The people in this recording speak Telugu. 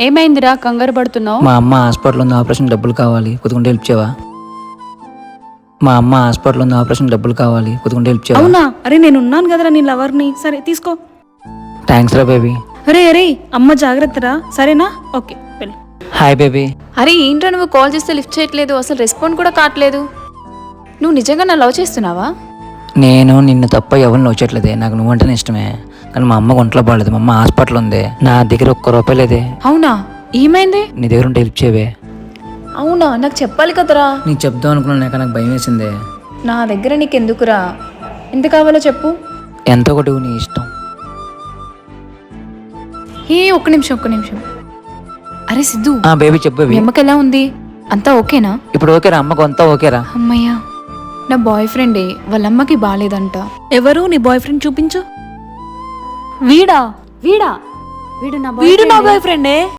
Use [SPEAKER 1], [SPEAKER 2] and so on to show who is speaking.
[SPEAKER 1] ఏమైందిరా కంగారు పడుతున్నావు?
[SPEAKER 2] మా అమ్మ హాస్పిటల్ ఉంది, ఆపరేషన్ డబ్బులు కావాలి, కొద్దిగా హెల్ప్ చేయవా? మా అమ్మ హాస్పిటల్ ఉంది, ఆపరేషన్ డబ్బులు కావాలి, కొద్దిగా హెల్ప్ చేయవా?
[SPEAKER 3] అవునా? అరే నేను ఉన్నాను కదరా నీ లవర్ని. సరే తీసుకో.
[SPEAKER 2] థ్యాంక్స్ రా బేబీ.
[SPEAKER 3] అరే అరే అమ్మ జాగ్రత్తరా, సరేనా? ఓకే వెళ్ళు.
[SPEAKER 2] Hi baby.
[SPEAKER 1] అరే ఏంట్రా నువ్వు కాల్ చేస్తే లిఫ్ట్ చేయట్లేదు, అసలు రెస్పాండ్ కూడా కావట్లేదు. నువ్వు నిజంగా నా లవ్ చేస్తున్నావా?
[SPEAKER 2] నేను నిన్ను తప్ప ఎవరిని వచ్చేట్లేదే, నాకు నువ్వంటేనే ఇష్టమే. కానీ మా అమ్మ ఒంట్లో బాగాలేదు, మా అమ్మ హాస్పిటల్ ఉంది, నా దగ్గర ₹1 లేదే.
[SPEAKER 1] అవునా? ఏమైంది?
[SPEAKER 2] నీ దగ్గర ఉంటే హెల్ప్ చేయవే.
[SPEAKER 1] అవునా, నాకు చెప్పాలి కదరా.
[SPEAKER 2] నీకు చెప్దాం అనుకున్నాను, నాకు భయం వేసిందే.
[SPEAKER 1] నా దగ్గర నీకెందుకురా? ఎంత కావాలో చెప్పు.
[SPEAKER 2] ఎంతో ఒకటి నీ ఇష్టం.
[SPEAKER 1] ఒక్క నిమిషం. అరే సిద్ధు,
[SPEAKER 2] బేబీ చెప్పు
[SPEAKER 1] మీ
[SPEAKER 2] బేబీ.
[SPEAKER 1] అమ్మకి ఎలా ఉంది? అంతా ఓకేనా?
[SPEAKER 2] ఇప్పుడు ఓకేరా, అమ్మకు అంతా ఓకేరా.
[SPEAKER 1] అమ్మయ్యా, నా బాయ్ ఫ్రెండే వాళ్ళ అమ్మకి బాగాలేదంట.
[SPEAKER 3] ఎవరు నీ బాయ్ ఫ్రెండ్? చూపించు.
[SPEAKER 1] వీడా?
[SPEAKER 3] వీడు నా బాయ్ ఫ్రెండే.